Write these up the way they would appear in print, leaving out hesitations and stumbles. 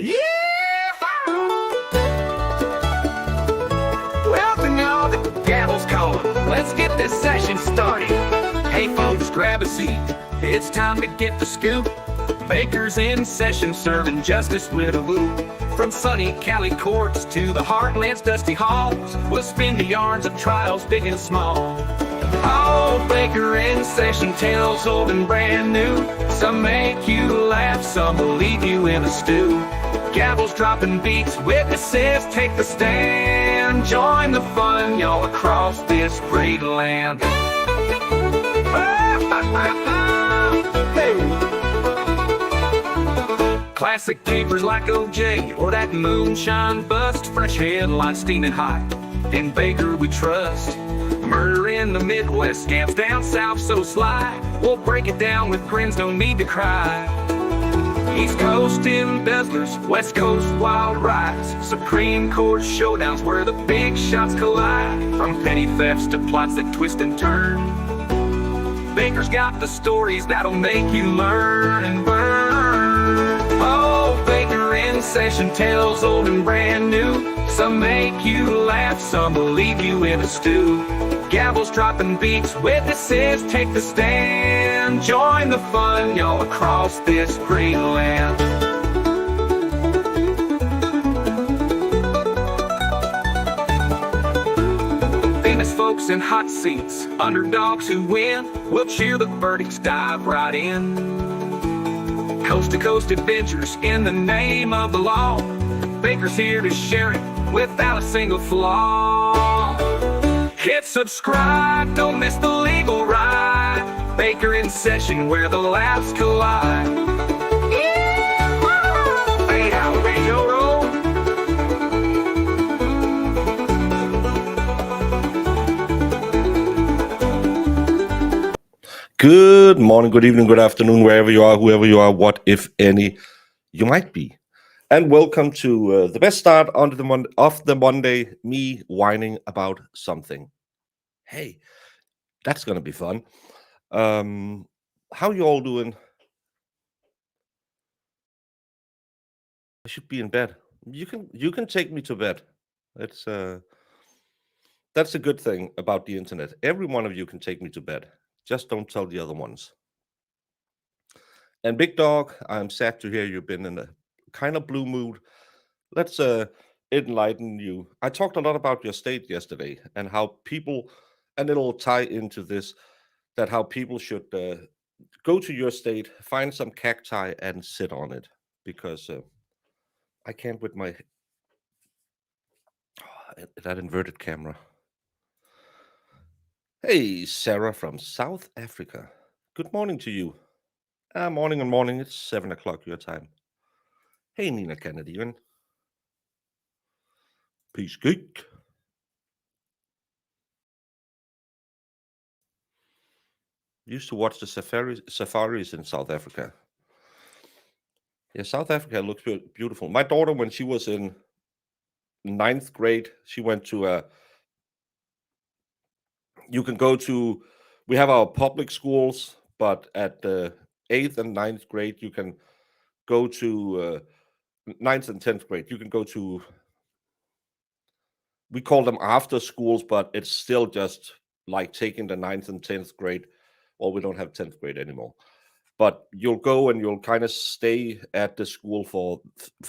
Yeah! Welcome y'all, the gavel's calling. Let's get this session started. Hey folks, grab a seat. It's time to get the scoop. Bakers in session, serving justice with a whoop. From sunny Cali courts to the heartland's dusty halls, we'll spin the yarns of trials big and small. Oh, Baker in session, tales old and brand new. Some make you laugh, some will leave you in a stew. Gavels dropping beats, witnesses take the stand. Join the fun, y'all, across this great land. Hey. Classic papers like OJ or that moonshine bust. Fresh headlines steaming hot, in Baker we trust. Murder in the Midwest, scams down south so sly. We'll break it down with grins, no need to cry. East Coast embezzlers, West Coast wild rides. Supreme Court showdowns where the big shots collide. From petty thefts to plots that twist and turn, Baker's got the stories that'll make you learn and burn. Oh, Baker in session, tales old and brand new. Some make you laugh, some will leave you in a stew. Gavels dropping beats, witnesses take the stand. Join the fun, y'all, across this great land. Famous folks in hot seats, underdogs who win. We'll cheer the verdicts, dive right in. Coast to coast adventures in the name of the law. Baker's here to share it without a single flaw. Hit subscribe, don't miss the legal ride. Baker in session where the laughs collide. Hey, how radio roll. Good morning, good evening, good afternoon, wherever you are, whoever you are, what, if any, you might be. And welcome to the best start of the Monday, me whining about something. Hey, that's going to be fun. How you all doing? I should be in bed. You can take me to bed. That's a good thing about the internet. Every one of you can take me to bed. Just don't tell the other ones. And Big Dog, I'm sad to hear you've been in a kind of blue mood. Let's enlighten you. I talked a lot about your state yesterday and how people, and it'll tie into this, that how people should go to your state, find some cacti and sit on it, because I can't with my that inverted camera. Hey, Sarah from South Africa. Good morning to you. Morning and morning. It's 7 o'clock your time. Hey, Nina Kennedy. Peace geek. Used to watch the safaris in South Africa. Yeah, South Africa looks beautiful. My daughter, when she was in 9th grade, she went to you can go to, we have our public schools, but at the 8th and 9th grade, you can go to 9th and 10th grade. You can go to, we call them after schools, but it's still just like taking the 9th and 10th grade. Well, we don't have 10th grade anymore. But you'll go and you'll kind of stay at the school for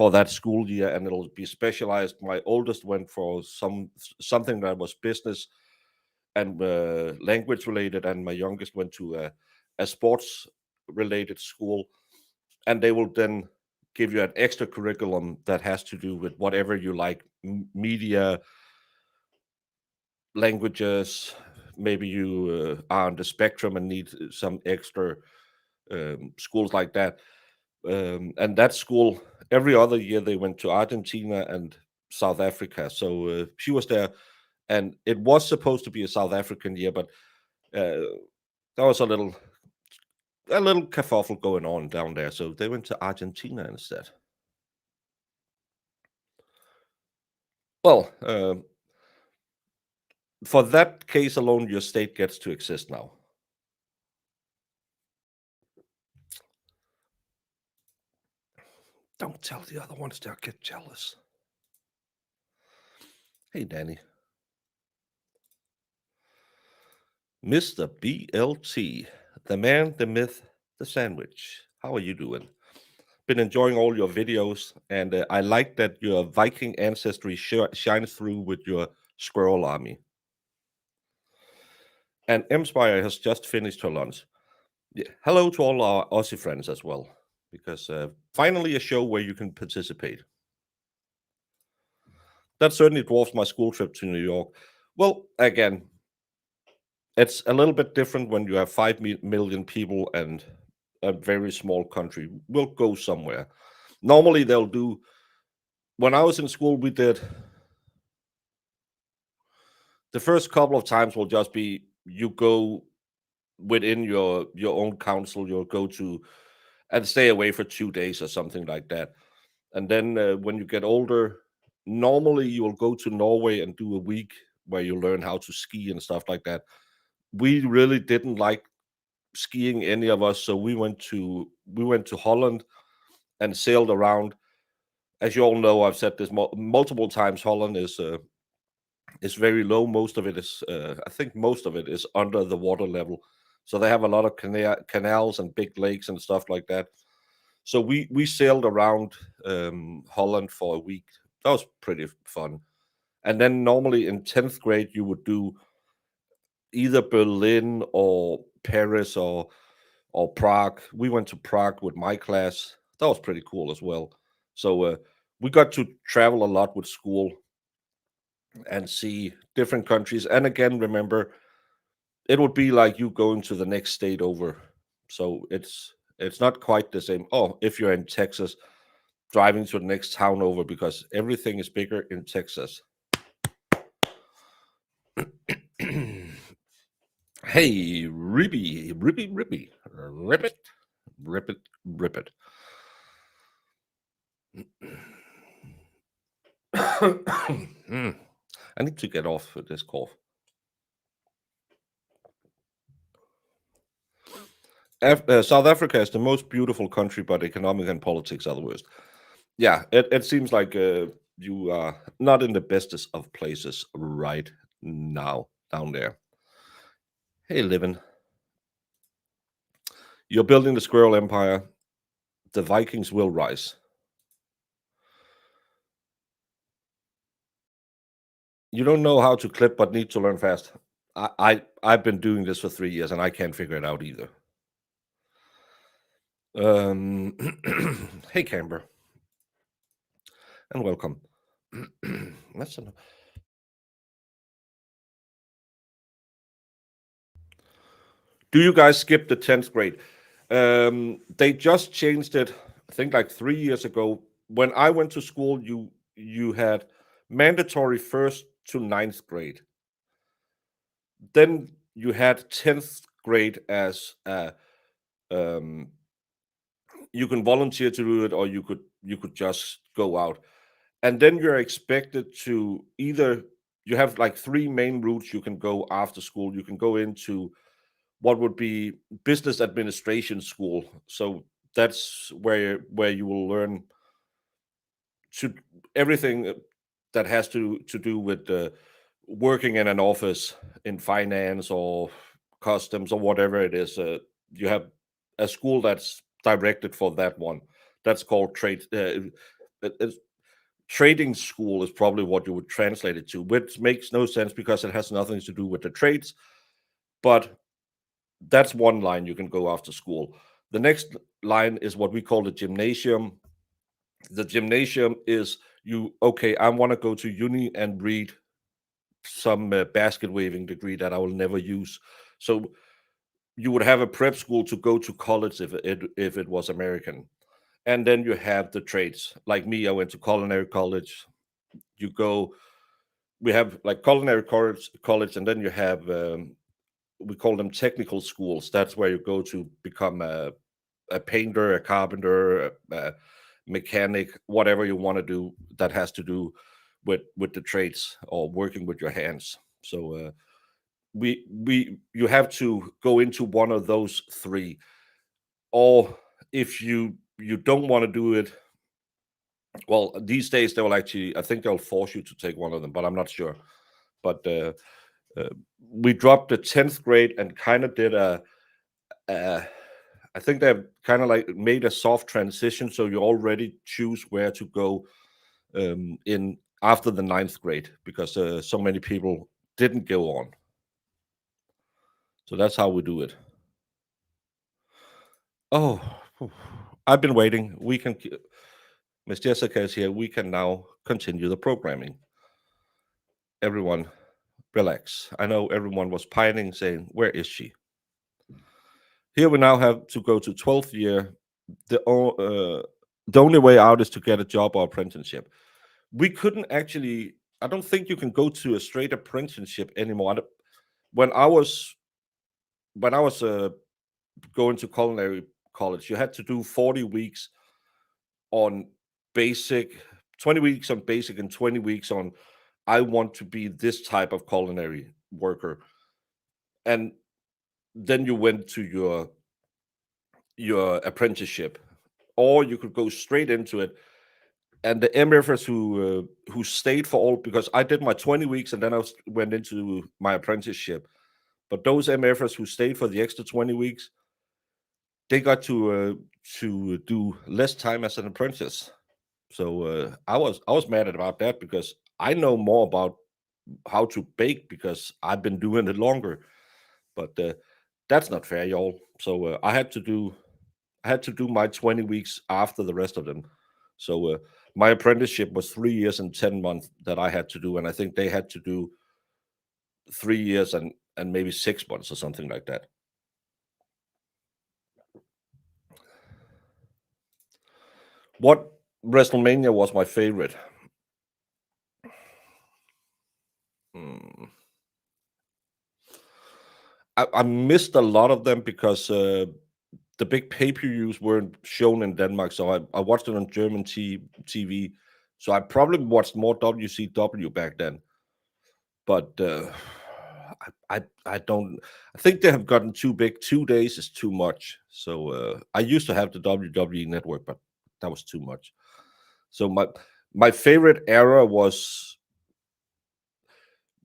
that school year, and it'll be specialized. My oldest went for something that was business and language related, and my youngest went to a sports related school, and they will then give you an extra curriculum that has to do with whatever you like, media, languages. Maybe you are on the spectrum and need some extra schools like that. And that school, every other year they went to Argentina and South Africa. So she was there, and it was supposed to be a South African year, but there was a little kerfuffle going on down there. So they went to Argentina instead. Well, for that case alone, your state gets to exist now. Don't tell the other ones, they'll get jealous. Hey, Danny. Mr. BLT, the man, the myth, the sandwich. How are you doing? Been enjoying all your videos, and I like that your Viking ancestry shines through with your squirrel army. And Mspire has just finished her lunch. Yeah. Hello to all our Aussie friends as well, because finally a show where you can participate. That certainly dwarfs my school trip to New York. Well, again, it's a little bit different when you have 5 million people and a very small country. We'll go somewhere. Normally, they'll do. When I was in school, we did. The first couple of times will just be you go within your own council. You'll go to and stay away for 2 days or something like that. And then when you get older, normally you will go to Norway and do a week where you learn how to ski and stuff like that. We really didn't like skiing, any of us, so we went to Holland and sailed around. As you all know, I've said this multiple times. Holland is very low. Most of it is, I think, most of it is under the water level. So they have a lot of canals and big lakes and stuff like that. So we sailed around Holland for a week. That was pretty fun. And then normally in 10th grade, you would do either Berlin or Paris or Prague. We went to Prague with my class. That was pretty cool as well. So we got to travel a lot with school and see different countries. And again, remember, it would be like you going to the next state over. So it's not quite the same. Oh, if you're in Texas, driving to the next town over, because everything is bigger in Texas. Hey, Ribby, rip it. I need to get off this cough. South Africa is the most beautiful country, but economic and politics are the worst. Yeah, it seems like you are not in the bestest of places right now down there. Hey, Livin. You're building the Squirrel Empire. The Vikings will rise. You don't know how to clip, but need to learn fast. I've been doing this for 3 years, and I can't figure it out either. Hey, Camber, and welcome. That's enough. Do you guys skip the 10th grade? They just changed it, I think, like 3 years ago. When I went to school, you had mandatory 1st to 9th grade. Then you had 10th grade as you can volunteer to do it, or you could just go out. And then you're expected to either, you have like 3 main routes you can go after school. You can go into what would be business administration school. So that's where you will learn to everything that has to do with working in an office in finance or customs or whatever it is. You have a school that's directed for that one. That's called trade. Trading school is probably what you would translate it to, which makes no sense because it has nothing to do with the trades. But that's one line you can go after school. The next line is what we call the gymnasium. The gymnasium is I want to go to uni and read some basket waving degree that I will never use. So you would have a prep school to go to college if it was American. And then you have the trades. Like me, I went to culinary college. We have like culinary college, and then you have we call them technical schools. That's where you go to become a painter, a carpenter, a mechanic, whatever you want to do that has to do with the trades or working with your hands. So you have to go into one of those 3, or if you don't want to do it, Well, these days they will actually, I think they'll force you to take one of them, but I'm not sure. But we dropped the 10th grade and kind of did I think they've kind of like made a soft transition, so you already choose where to go in after the 9th grade, because so many people didn't go on. So that's how we do it. Oh, I've been waiting. We can, Miss Jessica is here. We can now continue the programming. Everyone, relax. I know everyone was pining, saying, "Where is she?" Here we now have to go to 12th year. The only way out is to get a job or apprenticeship. We couldn't actually. I don't think you can go to a straight apprenticeship anymore. When I was going to culinary college, you had to do 40 weeks on basic, 20 weeks on basic, and 20 weeks on I want to be this type of culinary worker. And then you went to your apprenticeship, or you could go straight into it. And the MFers who stayed for all, because I did my 20 weeks and then I went into my apprenticeship. But those MFers who stayed for the extra 20 weeks, they got to do less time as an apprentice. So I was mad about that, because I know more about how to bake because I've been doing it longer. But that's not fair, y'all. So I had to do my 20 weeks after the rest of them. So my apprenticeship was 3 years and 10 months that I had to do, and I think they had to do 3 years and maybe 6 months or something like that. What WrestleMania was my favorite? I missed a lot of them because the big pay-per-views weren't shown in Denmark, so I watched it on German TV. So I probably watched more WCW back then. But I don't. I think they have gotten too big. 2 days is too much. So I used to have the WWE Network, but that was too much. So my favorite era was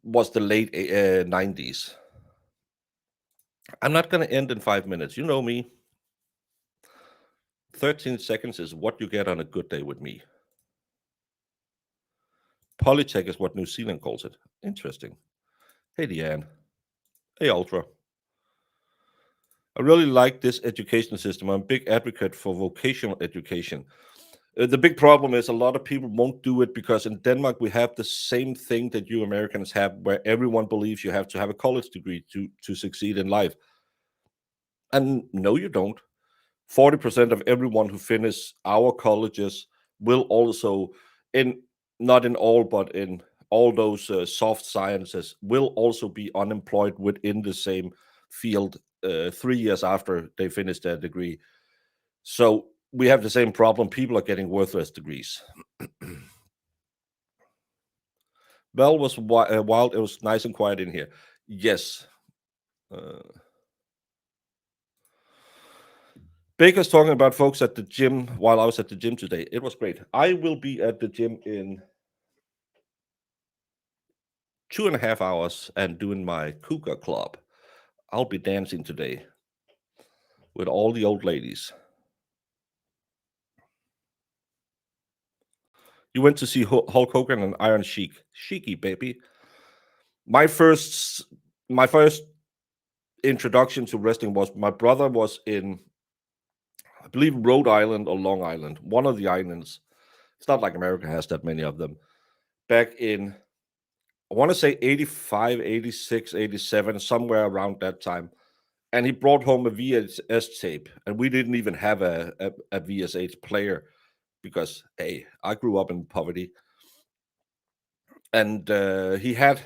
the late 90s. I'm not going to end in 5 minutes. You know me. 13 seconds is what you get on a good day with me. Polytech is what New Zealand calls it. Interesting. Hey, Deanne. Hey, Ultra. I really like this education system. I'm a big advocate for vocational education. The big problem is a lot of people won't do it because in Denmark we have the same thing that you Americans have, where everyone believes you have to have a college degree to succeed in life. And no, you don't. 40% of everyone who finish our colleges will also, not in all, but in all those soft sciences, will also be unemployed within the same field 3 years after they finish their degree. So we have the same problem. People are getting worthless degrees. Bell was wild. It was nice and quiet in here. Yes. Baker's talking about folks at the gym while I was at the gym today. It was great. I will be at the gym in 2.5 hours and doing my Cougar Club. I'll be dancing today with all the old ladies. You went to see Hulk Hogan and Iron Sheik. Sheiky, baby. My first introduction to wrestling was my brother was in, I believe, Rhode Island or Long Island, one of the islands. It's not like America has that many of them. Back in, I want to say 85, 86, 87, somewhere around that time. And he brought home a VHS tape, and we didn't even have a VHS player because, hey, I grew up in poverty. And he had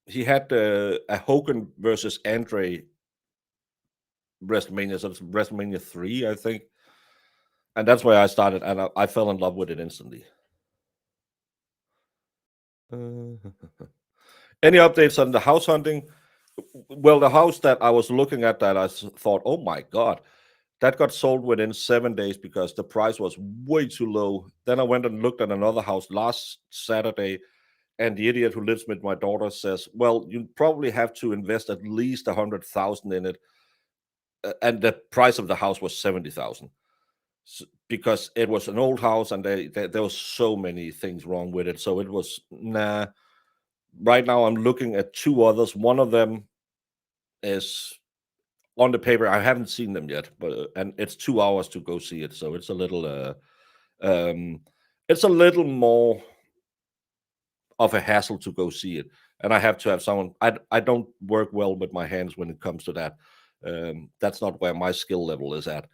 a Hogan versus Andre WrestleMania, so it's WrestleMania 3, I think. And that's where I started, and I fell in love with it instantly. Any updates on the house hunting? Well, the house that I was looking at, that I thought, oh my God, That got sold within 7 days because the price was way too low. Then I went and looked at another house last Saturday, and the idiot who lives with my daughter says, "Well, you probably have to invest at least 100,000 in it," and the price of the house was 70,000 because it was an old house and there was so many things wrong with it. So it was nah. Right now, I'm looking at two others. One of them is on the paper. I haven't seen them yet, but and it's 2 hours to go see it, so it's a little it's a little more of a hassle to go see it, and I have to have someone. I don't work well with my hands when it comes to that. That's not where my skill level is at.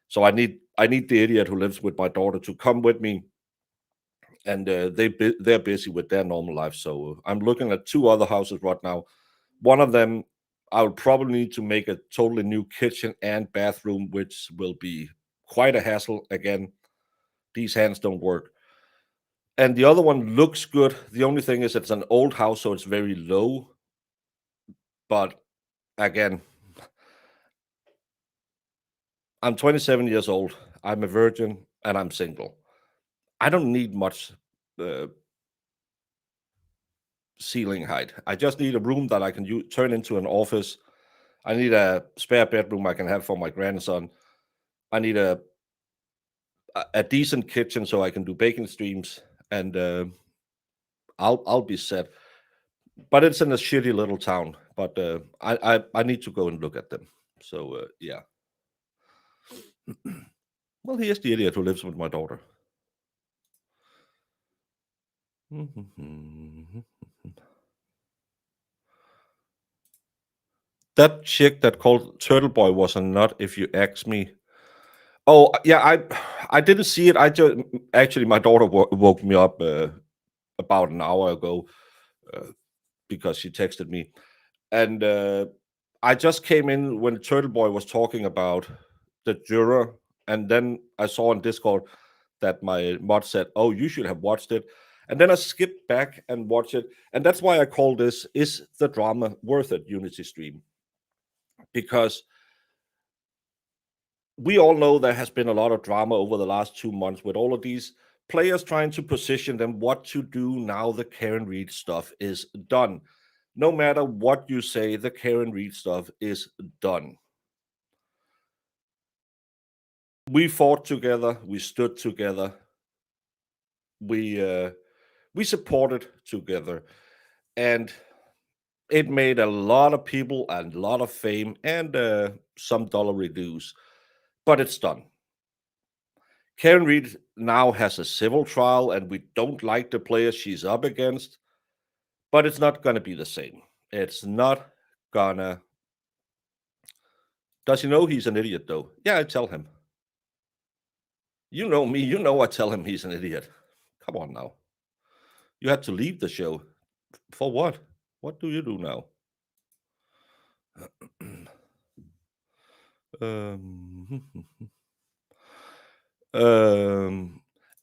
So I need the idiot who lives with my daughter to come with me, and they're busy with their normal life. So I'm looking at two other houses right now. One of them, I'll probably need to make a totally new kitchen and bathroom, which will be quite a hassle. Again, these hands don't work. And the other one looks good. The only thing is it's an old house, so it's very low. But again, I'm 27 years old. I'm a virgin and I'm single. I don't need much ceiling height. I just need a room that I can turn into an office. I need a spare bedroom I can have for my grandson. I need a decent kitchen so I can do baking streams, and I'll be set. But it's in a shitty little town. But I need to go and look at them. So yeah. Well, here's the idiot who lives with my daughter. That chick that called Turtle Boy was a nut, if you ask me. Oh yeah, I didn't see it. I just actually my daughter woke me up about an hour ago because she texted me, and I just came in when Turtle Boy was talking about the juror, and then I saw on Discord that my mod said, "Oh, you should have watched it," and then I skipped back and watched it, and that's why I call this "Is the Drama Worth It?" Unity stream, because we all know there has been a lot of drama over the last 2 months with all of these players trying to position them what to do now the Karen Read stuff is done. No matter what you say, the Karen Read stuff is done. We fought together, we stood together, we supported together, and it made a lot of people and a lot of fame and some dollar reduce, but it's done. Karen Read now has a civil trial, and we don't like the players she's up against, but it's not going to be the same. It's not gonna. Does he know he's an idiot, though? Yeah, I tell him. You know me, you know I tell him he's an idiot. Come on now. You had to leave the show. For what? What do you do now?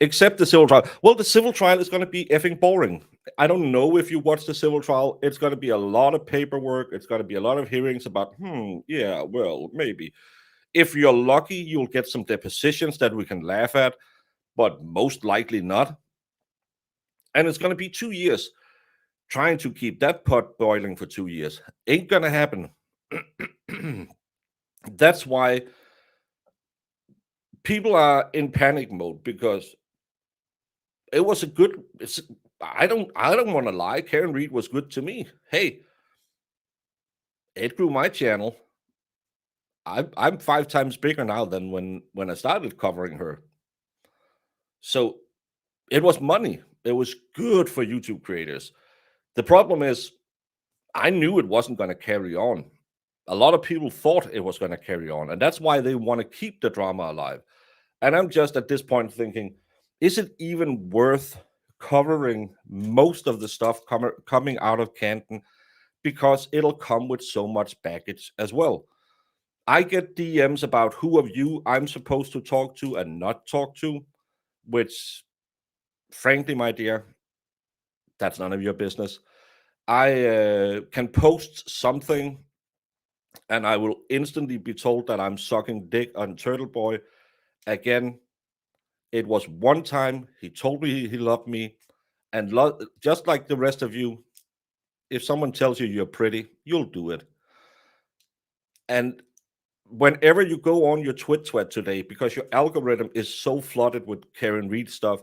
Except the civil trial. Well, the civil trial is going to be effing boring. I don't know if you watch the civil trial. It's going to be a lot of paperwork. It's going to be a lot of hearings about, yeah, well, maybe. If you're lucky, you'll get some depositions that we can laugh at, but most likely not. And it's going to be 2 years. Trying to keep that pot boiling for 2 years ain't going to happen. That's why people are in panic mode, because it was a good. I don't want to lie. Karen Read was good to me. Hey, it grew my channel. I'm 5 times bigger now than when I started covering her. So it was money. It was good for YouTube creators. The problem is, I knew it wasn't going to carry on. A lot of people thought it was going to carry on, and that's why they want to keep the drama alive. And I'm just at this point thinking, is it even worth covering most of the stuff coming out of Canton, because it'll come with so much baggage as well. I get DMs about who of you I'm supposed to talk to and not talk to, which, frankly, my dear, that's none of your business. I can post something and I will instantly be told that I'm sucking dick on Turtle Boy. Again, it was one time he told me he loved me, and just like the rest of you, if someone tells you you're pretty, you'll do it. And whenever you go on your Twit today, because your algorithm is so flooded with Karen Reed stuff,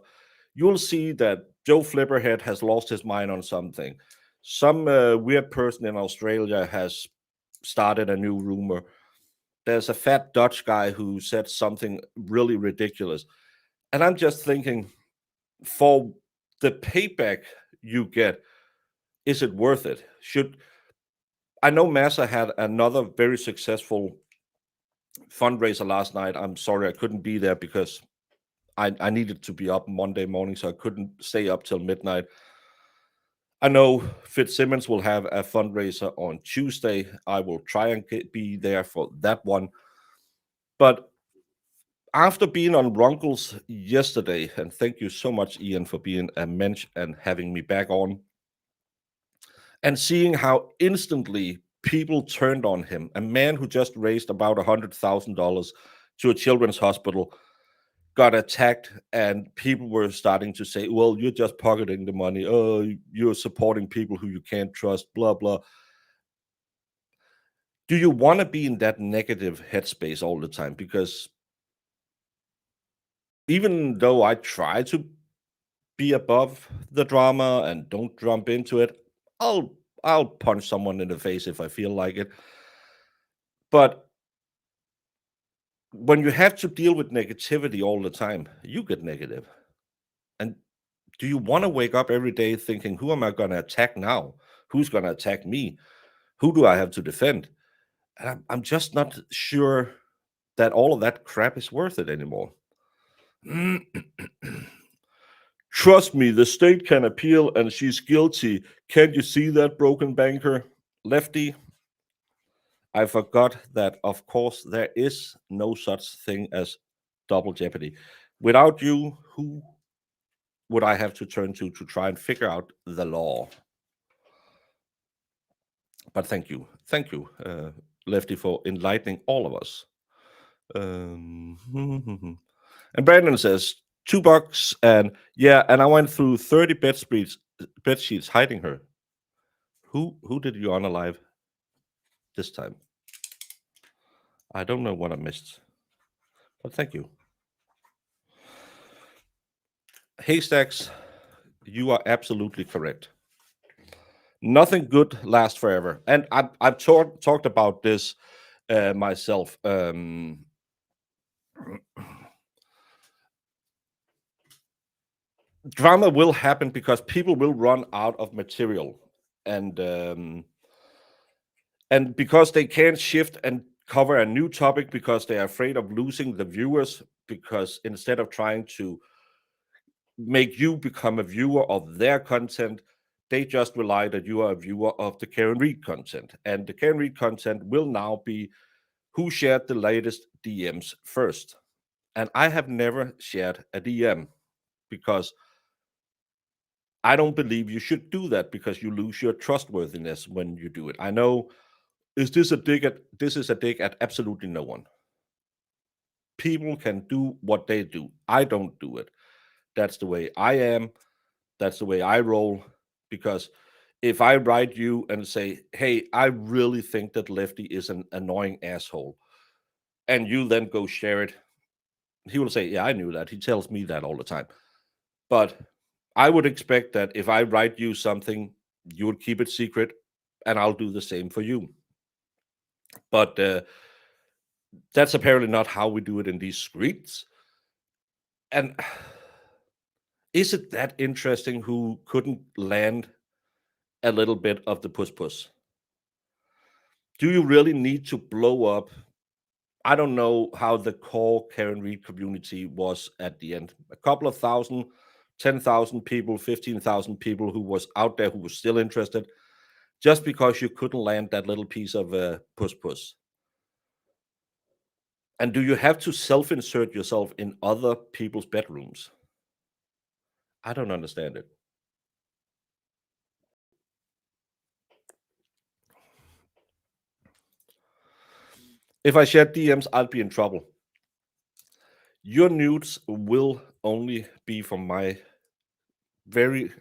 you'll see that Joe Flipperhead has lost his mind on something. Some weird person in Australia has started a new rumor. There's a fat Dutch guy who said something really ridiculous. And I'm just thinking, for the payback you get, is it worth it? I know Massa had another very successful fundraiser last night. I'm sorry I couldn't be there because I needed to be up Monday morning, so I couldn't stay up till midnight. I know Fitzsimmons will have a fundraiser on Tuesday. I will try and be there for that one. But after being on Runkles yesterday, and thank you so much, Ian, for being a mensch and having me back on, and seeing how instantly people turned on him, a man who just raised about $100,000 to a children's hospital, got attacked, and people were starting to say, well, you're just pocketing the money. Oh, you're supporting people who you can't trust, blah, blah. Do you want to be in that negative headspace all the time? Because even though I try to be above the drama and don't jump into it, I'll punch someone in the face if I feel like it. But when you have to deal with negativity all the time, you get negative. And do you want to wake up every day thinking, who am I going to attack now? Who's going to attack me? Who do I have to defend? And I'm just not sure that all of that crap is worth it anymore. Trust me, the state can appeal and she's guilty. Can't you see that, broken banker? Lefty, I forgot that, of course, there is no such thing as double jeopardy. Without you, who would I have to turn to try and figure out the law? But thank you, Lefty, for enlightening all of us. And Brandon says $2, and yeah, and I went through 30 bed sheets hiding her. Who did you unalive this time? I don't know what I missed, but thank you. Haystacks, you are absolutely correct. Nothing good lasts forever, and I've talked about this myself. Drama will happen because people will run out of material, and because they can't shift and cover a new topic because they are afraid of losing the viewers, because instead of trying to make you become a viewer of their content, they just rely that you are a viewer of the Karen Reed content. And the Karen Reed content will now be who shared the latest DMs first. And I have never shared a DM because I don't believe you should do that, because you lose your trustworthiness when you do it. I know, this is a dig at absolutely no one. People can do what they do. I don't do it. That's the way I am. That's the way I roll. Because if I write you and say, hey, I really think that Lefty is an annoying asshole, and you then go share it, he will say, yeah, I knew that. He tells me that all the time. But I would expect that if I write you something, you would keep it secret, and I'll do the same for you. But that's apparently not how we do it in these streets. And is it that interesting who couldn't land a little bit of the puss? Do you really need to blow up? I don't know how the core Karen Reed community was at the end. A couple of thousand, 10,000 people, 15,000 people who was out there who was still interested, just because you couldn't land that little piece of puss. And do you have to self-insert yourself in other people's bedrooms? I don't understand it. If I share DMs, I'll be in trouble. Your nudes will only be from my very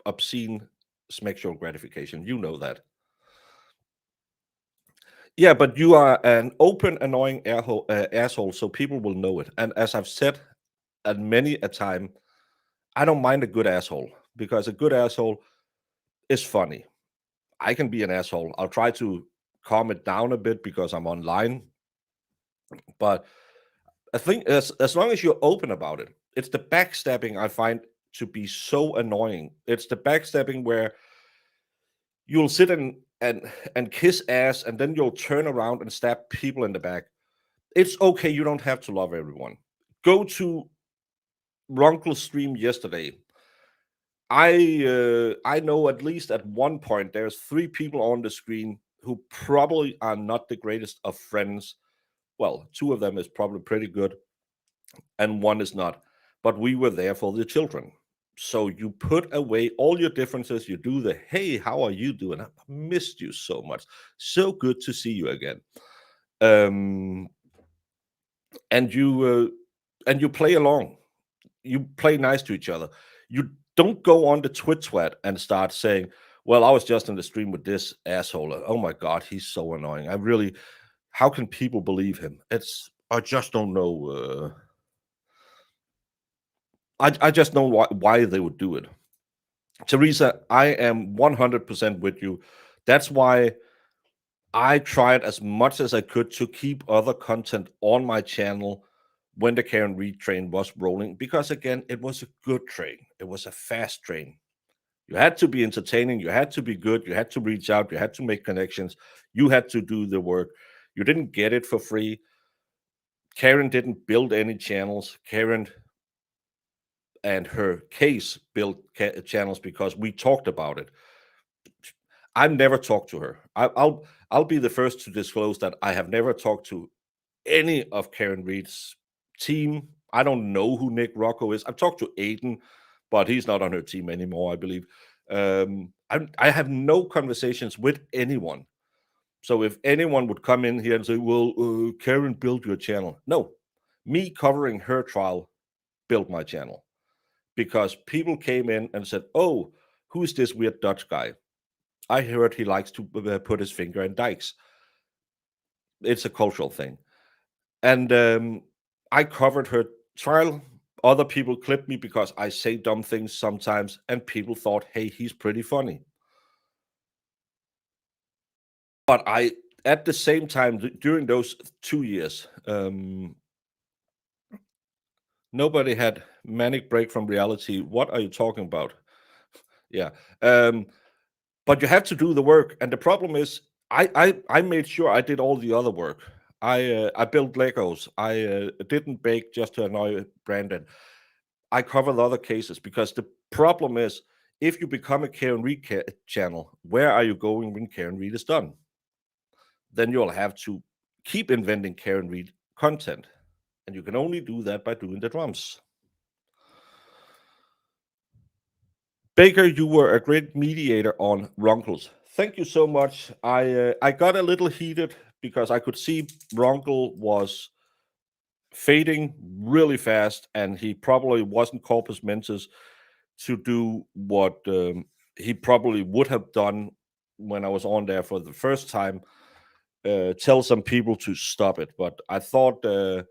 obscene sexual gratification. You know that. Yeah, but you are an open, annoying asshole, so people will know it. And as I've said at many a time, I don't mind a good asshole because a good asshole is funny. I can be an asshole. I'll try to calm it down a bit because I'm online. But I think as long as you're open about it, it's the backstabbing I find to be so annoying. It's the backstabbing where you'll sit and kiss ass, and then you'll turn around and stab people in the back. It's okay. You don't have to love everyone. Go to Ronkel's stream yesterday. I know at least at one point there's 3 people on the screen who probably are not the greatest of friends. Well, 2 of them is probably pretty good, and 1 is not. But we were there for the children. So you put away all your differences. You do the hey, how are you doing? I missed you so much. So good to see you again. And you play along. You play nice to each other. You don't go on the twit and start saying, well, I was just in the stream with this asshole. Oh my god, he's so annoying. How can people believe him? I just don't know. I just know why they would do it. Teresa, I am 100% with you. That's why I tried as much as I could to keep other content on my channel when the Karen Reed train was rolling, because again, it was a good train. It was a fast train. You had to be entertaining, you had to be good, you had to reach out, you had to make connections, you had to do the work. You didn't get it for free. Karen didn't build any channels. Karen and her case built channels because we talked about it. I've never talked to her. I'll be the first to disclose that I have never talked to any of Karen Reed's team. I don't know who Nick Rocco is. I've talked to Aiden, but he's not on her team anymore, I believe. I have no conversations with anyone. So if anyone would come in here and say, well, Karen built your channel. No, me covering her trial built my channel because people came in and said, oh, who's this weird Dutch guy? I heard he likes to put his finger in dikes. It's a cultural thing. And I covered her trial. Other people clipped me because I say dumb things sometimes, and people thought, hey, he's pretty funny. But at the same time, during those 2 years, nobody had manic break from reality. What are you talking about? Yeah. But you have to do the work. And the problem is, I made sure I did all the other work. I built Legos. I didn't bake just to annoy Brandon. I covered other cases because the problem is, if you become a Karen Reed channel, where are you going when Karen Reed is done? Then you'll have to keep inventing Karen Reed content. And you can only do that by doing the drums. Baker, you were a great mediator on Runkles. Thank you so much. I got a little heated because I could see Runkle was fading really fast, and he probably wasn't corpus mentis to do what he probably would have done when I was on there for the first time. Tell some people to stop it. But I thought the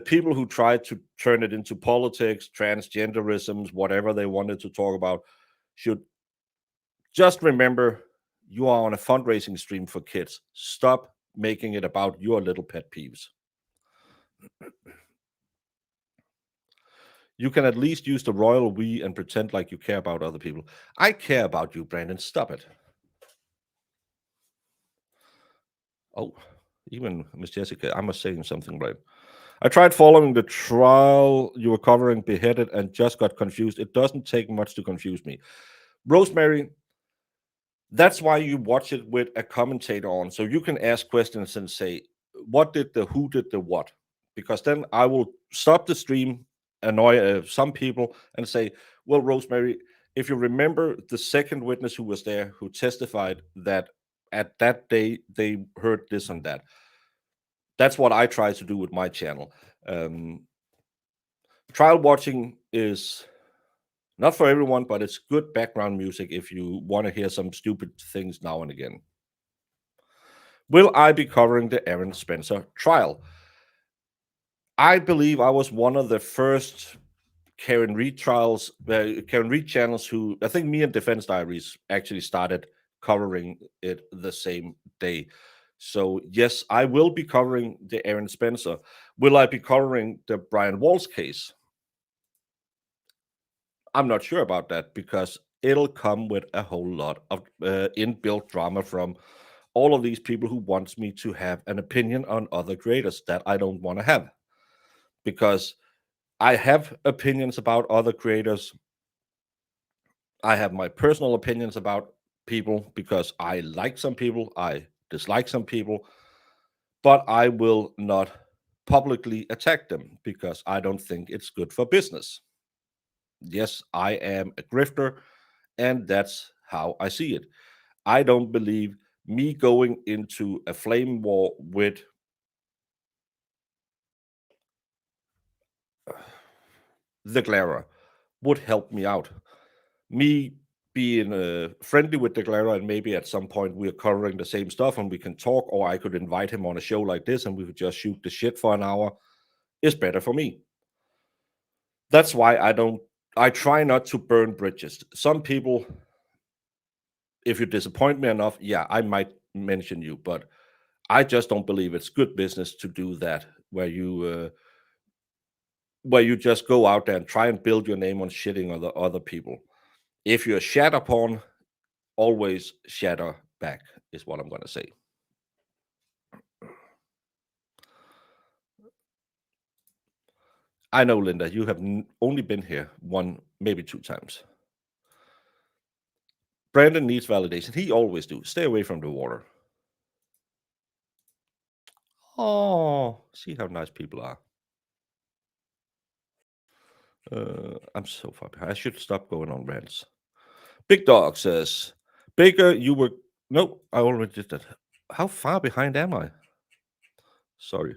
people who tried to turn it into politics, transgenderisms, whatever they wanted to talk about, should just remember you are on a fundraising stream for kids. Stop making it about your little pet peeves. You can at least use the royal we and pretend like you care about other people. I care about you, Brandon. Stop it. Oh, even Miss Jessica, I must say something right. I tried following the trial you were covering, beheaded, and just got confused. It doesn't take much to confuse me. Rosemary, that's why you watch it with a commentator on, so you can ask questions and say, who did the what? Because then I will stop the stream, annoy some people, and say, well, Rosemary, if you remember the second witness who was there, who testified that at that day they heard this and that, That's what I try to do with my channel. Trial watching is not for everyone, but it's good background music if you want to hear some stupid things now and again. Will I be covering the Aaron Spencer trial? I believe I was one of the first Karen Reed channels who, I think me and Defense Diaries actually started covering it the same day. So yes, I will be covering the Aaron Spencer. Will I be covering the Brian Walsh case? I'm not sure about that because it'll come with a whole lot of inbuilt drama from all of these people who wants me to have an opinion on other creators that I don't want to have, because I have opinions about other creators. I have my personal opinions about people because I like some people, I dislike some people, but I will not publicly attack them because I don't think it's good for business. Yes, I am a grifter, and that's how I see it. I don't believe me going into a flame war with the Glera would help me out. Me being friendly with the Glera, and maybe at some point we're covering the same stuff and we can talk, or I could invite him on a show like this and we could just shoot the shit for an hour, is better for me. That's why I try not to burn bridges. Some people, if you disappoint me enough, yeah, I might mention you, but I just don't believe it's good business to do that, where you just go out there and try and build your name on shitting other people. If you're shat upon, always shatter back, is what I'm going to say. I know, Linda, you have only been here one, maybe two times. Brandon needs validation. He always do. Stay away from the water. Oh, see how nice people are. I'm so far behind. I should stop going on rants. Big Dog says, Baker, you were... No, I already did that. How far behind am I? Sorry.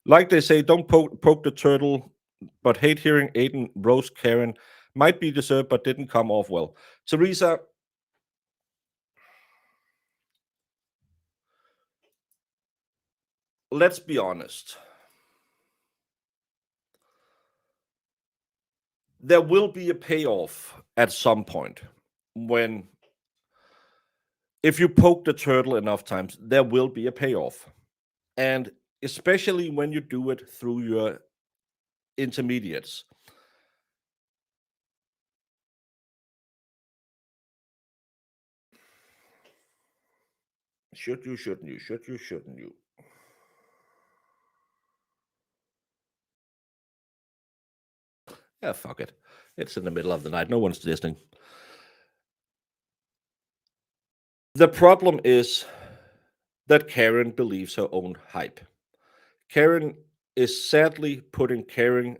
Like they say, don't poke the turtle, but hate hearing Aiden roast Karen. Might be deserved, but didn't come off well. Teresa, let's be honest. There will be a payoff at some point when, if you poke the turtle enough times, there will be a payoff. And especially when you do it through your intermediates. Should you, shouldn't you? Should you, shouldn't you? Yeah, fuck it. It's in the middle of the night. No one's listening. The problem is that Karen believes her own hype. Karen is sadly putting Karen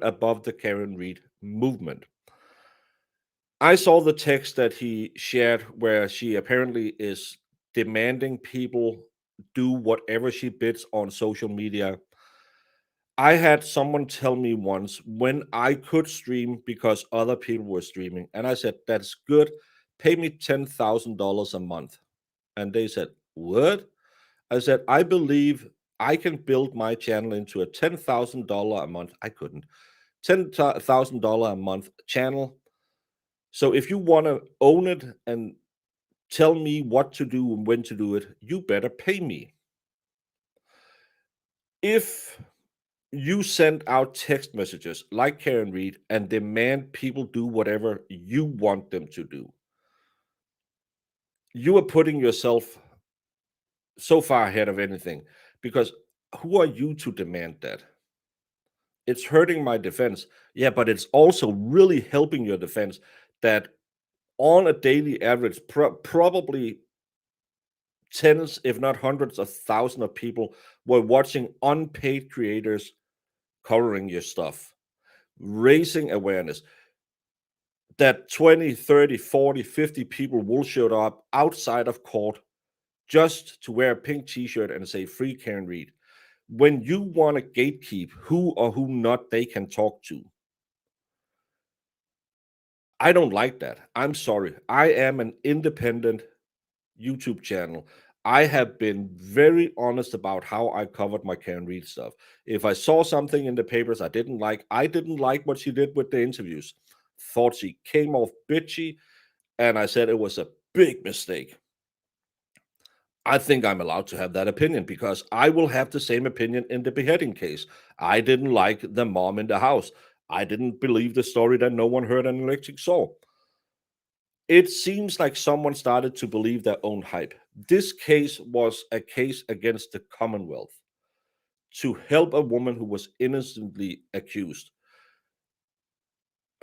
above the Karen Reed movement. I saw the text that he shared where she apparently is demanding people do whatever she bids on social media. I had someone tell me once when I could stream because other people were streaming, and I said, that's good. Pay me $10,000 a month. And they said, what? I said, I believe I can build my channel into a $10,000 a month. I couldn't. $10,000 a month channel. So if you want to own it and tell me what to do and when to do it, you better pay me. If you send out text messages like Karen Reed and demand people do whatever you want them to do, you are putting yourself so far ahead of anything, because who are you to demand that? It's hurting my defense. Yeah, but it's also really helping your defense that on a daily average, probably tens, if not hundreds of thousands of people were watching unpaid creators covering your stuff, raising awareness. That 20, 30, 40, 50 people will show up outside of court just to wear a pink t-shirt and say free Karen Read. When you want to gatekeep who or who not they can talk to, I don't like that. I'm sorry. I am an independent YouTube channel. I have been very honest about how I covered my Karen Read stuff. If I saw something in the papers I didn't like what she did with the interviews. Thought she came off bitchy, and I said it was a big mistake. I think I'm allowed to have that opinion because I will have the same opinion in the beheading case. I didn't like the mom in the house. I didn't believe the story that no one heard an electric saw. It seems like someone started to believe their own hype. This case was a case against the Commonwealth to help a woman who was innocently accused.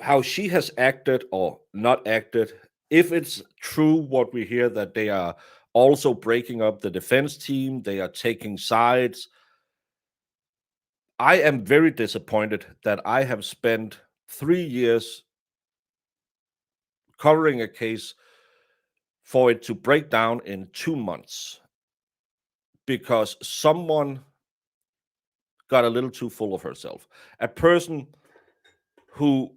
How she has acted or not acted, if it's true what we hear that they are also breaking up the defense team, they are taking sides. I am very disappointed that I have spent 3 years covering a case for it to break down in 2 months because someone got a little too full of herself. A person who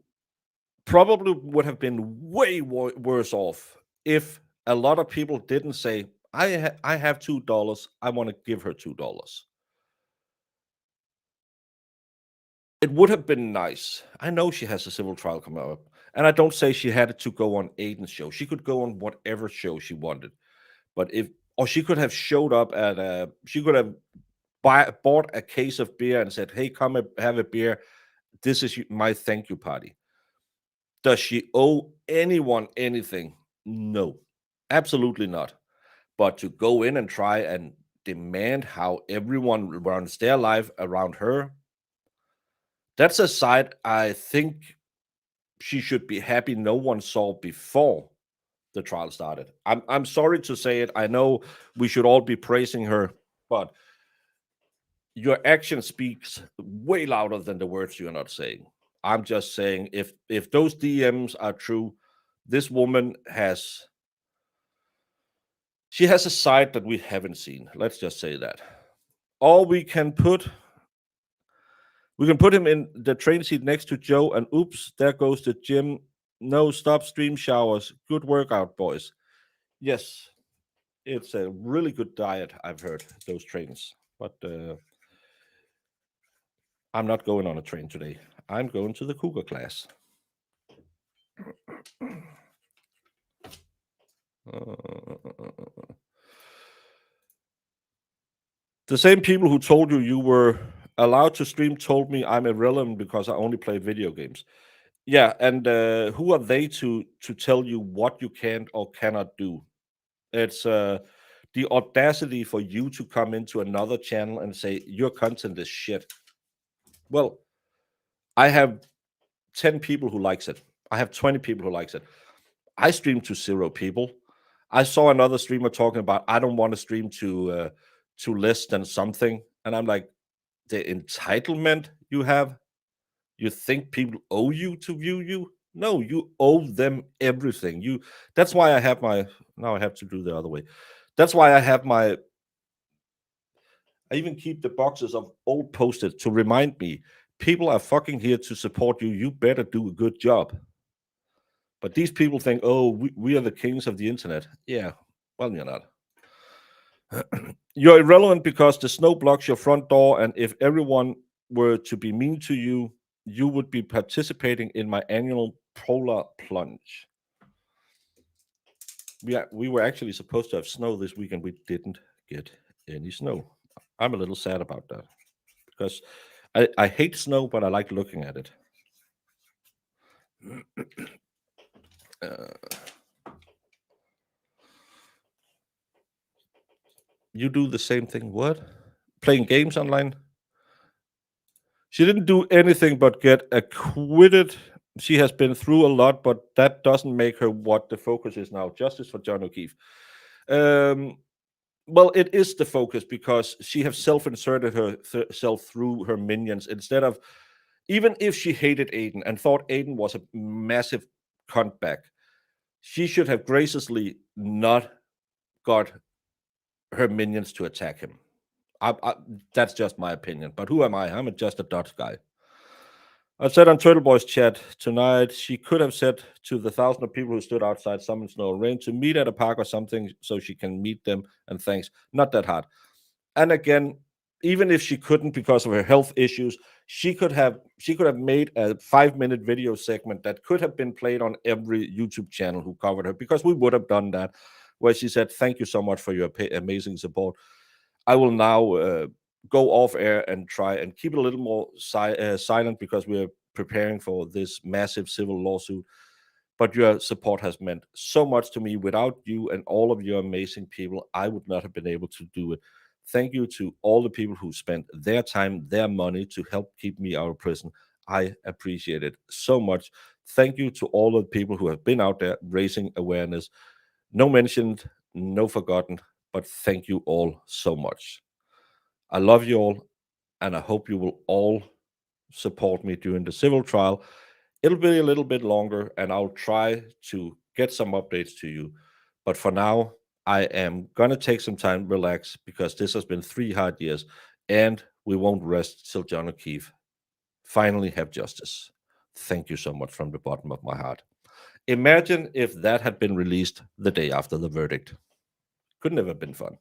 probably would have been way worse off if a lot of people didn't say, I have $2. I want to give her $2. It would have been nice. I know she has a civil trial coming up, and I don't say she had to go on Aiden's show. She could go on whatever show she wanted, but she could have showed up she could have bought a case of beer and said, "Hey, come and have a beer. This is my thank you party." Does she owe anyone anything? No, absolutely not. But to go in and try and demand how everyone runs their life around her, that's a side I think she should be happy no one saw before the trial started. I'm sorry to say it. I know we should all be praising her, but your action speaks way louder than the words you're not saying. I'm just saying if those DMs are true, this woman has a side that we haven't seen. Let's just say that. Or we can put him in the train seat next to Joe, and oops, there goes the gym. No, stop stream showers. Good workout, boys. Yes, it's a really good diet, I've heard, those trains. But I'm not going on a train today. I'm going to the Cougar class. The same people who told you were allowed to stream told me I'm irrelevant because I only play video games. Yeah, and who are they to tell you what you can or cannot do? It's the audacity for you to come into another channel and say your content is shit. Well, I have 10 people who likes it. I have 20 people who likes it. I stream to 0 people. I saw another streamer talking about I don't want to stream to less than something, and I'm like, the entitlement you have. You think people owe you to view you? No, you owe them everything. That's why I have my now I have to do the other way. That's why I even keep the boxes of old post-its to remind me people are fucking here to support you. You better do a good job. But these people think, oh, we are the kings of the internet. Yeah, well, you're not. You're irrelevant because the snow blocks your front door, and if everyone were to be mean to you, you would be participating in my annual polar plunge. We were actually supposed to have snow this weekend. We didn't get any snow. I'm a little sad about that because I hate snow, but I like looking at it. You do the same thing. What? Playing games online? She didn't do anything but get acquitted. She has been through a lot, but that doesn't make her what the focus is now. Justice for John O'Keefe. Well, it is the focus because she has self-inserted herself through her minions instead of, even if she hated Aiden and thought Aiden was a massive cuntbag, she should have graciously not got her minions to attack him. That's just my opinion. But who am I? I'm just a Dutch guy. I said on Turtle Boy's chat tonight, she could have said to the 1,000 of people who stood outside Summer Snow and Rain to meet at a park or something so she can meet them and thanks. Not that hard. And again, even if she couldn't because of her health issues, she could have made a 5-minute video segment that could have been played on every YouTube channel who covered her, because we would have done that, where she said, "Thank you so much for your amazing support. I will now go off air and try and keep it a little more silent because we're preparing for this massive civil lawsuit. But your support has meant so much to me. Without you and all of your amazing people, I would not have been able to do it. Thank you to all the people who spent their time, their money to help keep me out of prison. I appreciate it so much. Thank you to all of the people who have been out there raising awareness. No mentioned, no forgotten, but thank you all so much. I love you all, and I hope you will all support me during the civil trial. It'll be a little bit longer, and I'll try to get some updates to you. But for now, I am going to take some time, relax, because this has been 3 hard years, and we won't rest till John O'Keefe finally have justice. Thank you so much from the bottom of my heart. Imagine if that had been released the day after the verdict. Couldn't have been fun.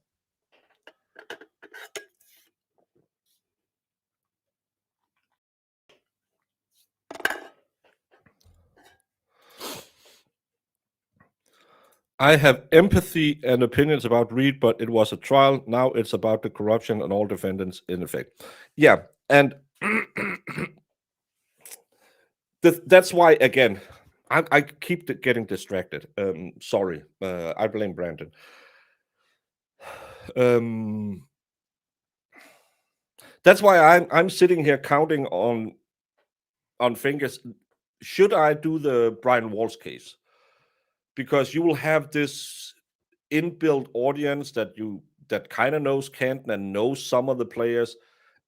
I have empathy and opinions about Reed, but it was a trial. Now it's about the corruption and all defendants in effect. Yeah, and that's why, again, I keep getting distracted. Sorry, I blame Brandon. That's why I'm sitting here counting on fingers. Should I do the Brian Walsh case? Because you will have this inbuilt audience that kind of knows Canton and knows some of the players.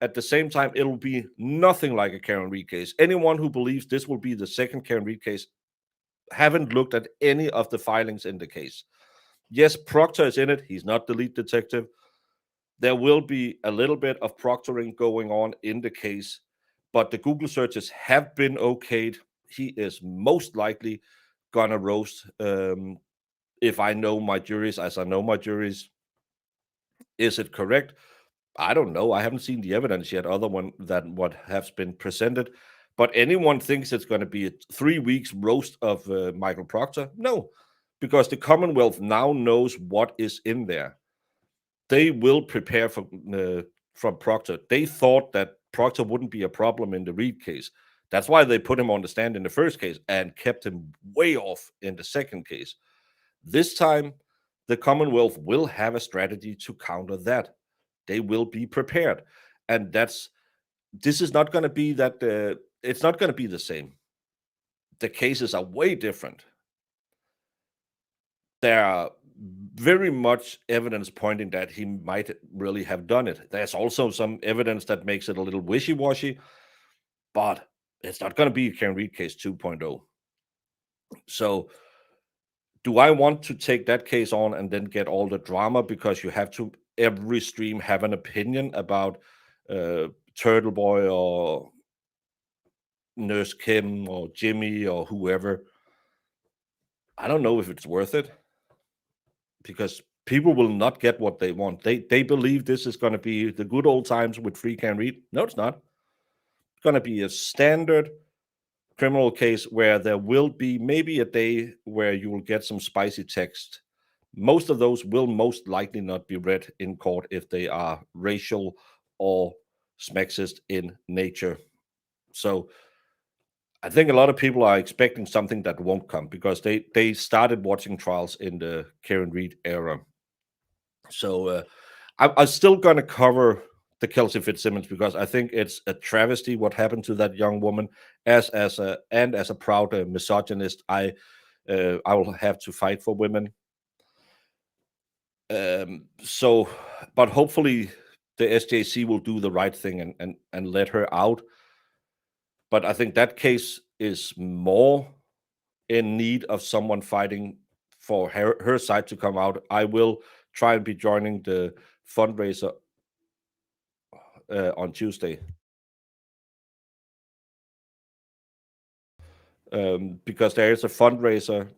At the same time, it'll be nothing like a Karen Read case. Anyone who believes this will be the second Karen Read case haven't looked at any of the filings in the case. Yes, Proctor is in it. He's not the lead detective. There will be a little bit of proctoring going on in the case, but the Google searches have been okayed. He is most likely gonna roast. If I know my juries as I know my juries, is it correct? I don't know. I haven't seen the evidence yet, other than what has been presented. But anyone thinks it's going to be a 3 weeks roast of Michael Proctor? No, because the Commonwealth now knows what is in there. They will prepare from Proctor. They thought that Proctor wouldn't be a problem in the Reed case. That's why they put him on the stand in the first case and kept him way off in the second case. This time, the Commonwealth will have a strategy to counter that. They will be prepared. And this is not going to be that, it's not going to be the same. The cases are way different. There are very much evidence pointing that he might really have done it. There's also some evidence that makes it a little wishy-washy, but it's not going to be a Karen Read case 2.0. So do I want to take that case on and then get all the drama because you have to every stream have an opinion about Turtle Boy or Nurse Kim or Jimmy or whoever? I don't know if it's worth it, because people will not get what they want. They believe this is going to be the good old times with free Karen Read. No, it's not. It's going to be a standard criminal case where there will be maybe a day where you will get some spicy text. Most of those will most likely not be read in court if they are racial or sexist in nature. So I think a lot of people are expecting something that won't come because they started watching trials in the Karen Read era. So I'm still going to cover the Kelsey Fitzsimmons because I think it's a travesty what happened to that young woman. As a proud misogynist, I will have to fight for women. But hopefully the SJC will do the right thing and let her out. But I think that case is more in need of someone fighting for her side to come out. I will try and be joining the fundraiser on Tuesday. Because there is a fundraiser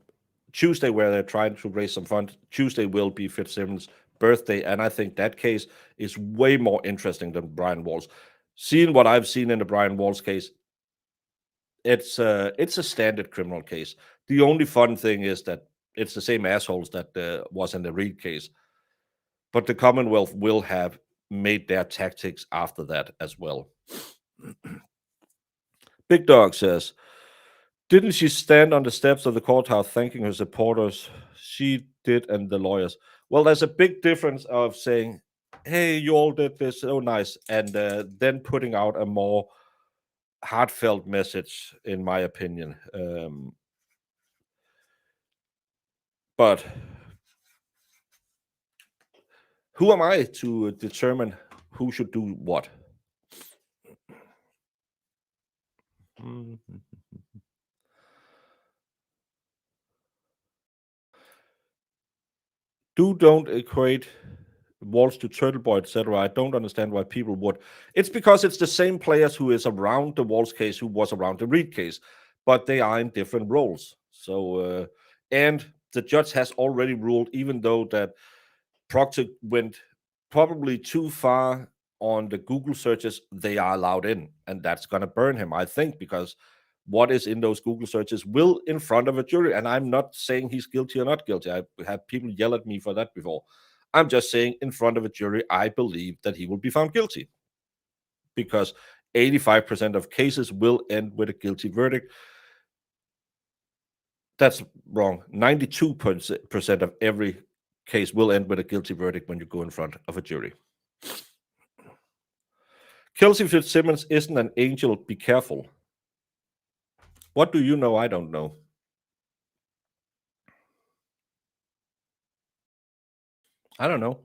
Tuesday where they're trying to raise some funds. Tuesday will be Fitzsimmons' birthday, and I think that case is way more interesting than Brian Walsh. Seeing what I've seen in the Brian Walsh case, it's a standard criminal case. The only fun thing is that it's the same assholes that was in the Reed case, but the Commonwealth will have made their tactics after that as well. Big Dog says, didn't she stand on the steps of the courthouse thanking her supporters? She did, and the lawyers. Well, there's a big difference of saying, hey, you all did this so nice, and then putting out a more heartfelt message, in my opinion. But who am I to determine who should do what? Don't equate Walsh to Turtle Boy, etc. I don't understand why people would. It's because it's the same players who is around the Walsh case who was around the Reed case, but they are in different roles. So, and the judge has already ruled, even though that Proctor went probably too far on the Google searches, they are allowed in, and that's going to burn him, I think, because what is in those Google searches will in front of a jury. And I'm not saying he's guilty or not guilty. I've had people yell at me for that before. I'm just saying in front of a jury, I believe that he will be found guilty, because 85% of cases will end with a guilty verdict. That's wrong. 92% of every case will end with a guilty verdict when you go in front of a jury. Kelsey Fitzsimmons isn't an angel. Be careful. What do you know? I don't know. I don't know.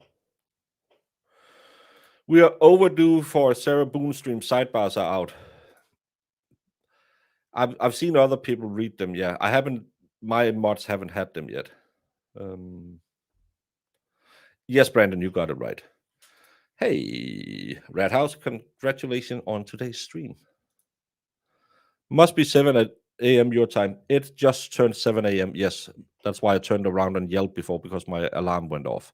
We are overdue for a Sarah Boone stream. Sidebars are out. I've seen other people read them. Yeah, I haven't. My mods haven't had them yet. Yes, Brandon, you got it right. Hey, Red House, congratulations on today's stream. Must be 7 a.m. your time. It just turned 7 a.m. Yes, that's why I turned around and yelled before, because my alarm went off.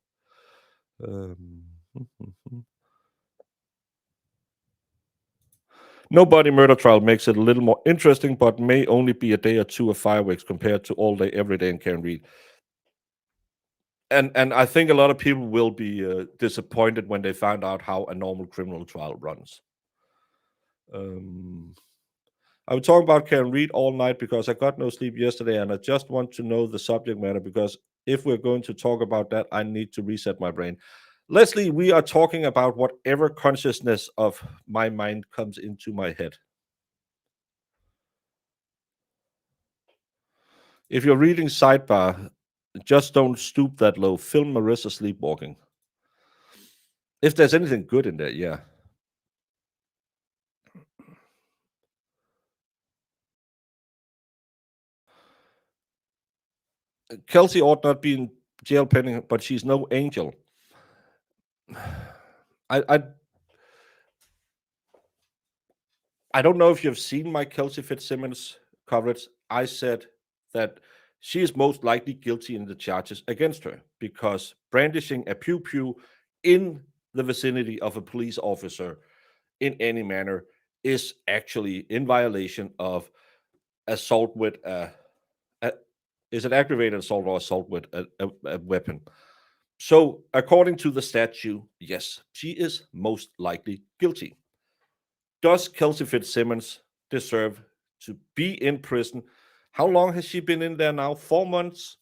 Nobody murder trial makes it a little more interesting, but may only be a day or two of fireworks compared to all day, every day in Karen Read. And I think a lot of people will be disappointed when they find out how a normal criminal trial runs. I was talking about Karen Read all night because I got no sleep yesterday, and I just want to know the subject matter, because if we're going to talk about that, I need to reset my brain. Leslie, we are talking about whatever consciousness of my mind comes into my head. If you're reading Sidebar, just don't stoop that low. Film Marissa sleepwalking. If there's anything good in there, yeah. Kelsey ought not be in jail pending, but she's no angel. I don't know if you've seen my Kelsey Fitzsimmons coverage. I said that she is most likely guilty in the charges against her, because brandishing a pew-pew in the vicinity of a police officer in any manner is actually in violation of assault with is it aggravated assault or assault with a weapon? So according to the statute, yes, she is most likely guilty. Does Kelsey Fitzsimmons deserve to be in prison? How long has she been in there now? 4 months,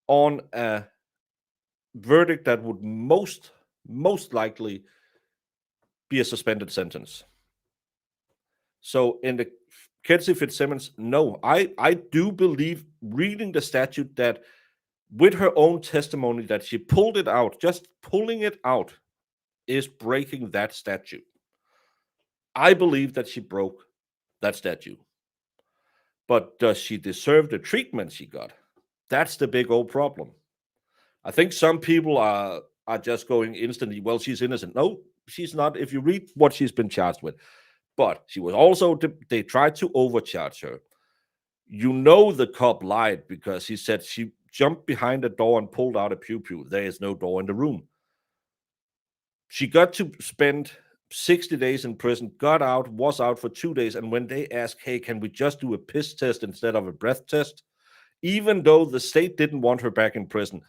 on a verdict that would most likely be a suspended sentence. So in the Kelsey Fitzsimmons, no, I do believe, reading the statute, that with her own testimony that she pulled it out, just pulling it out is breaking that statute. I believe that she broke that statute. But does she deserve the treatment she got? That's the big old problem. I think some people are just going instantly, well, she's innocent. No, she's not. If you read what she's been charged with, but she was also they tried to overcharge her. You know the cop lied because he said she jumped behind a door and pulled out a pew pew. There is no door in the room. She got to spend 60 days in prison, got out, was out for 2 days. And when they asked, hey, can we just do a piss test instead of a breath test? Even though the state didn't want her back in prison,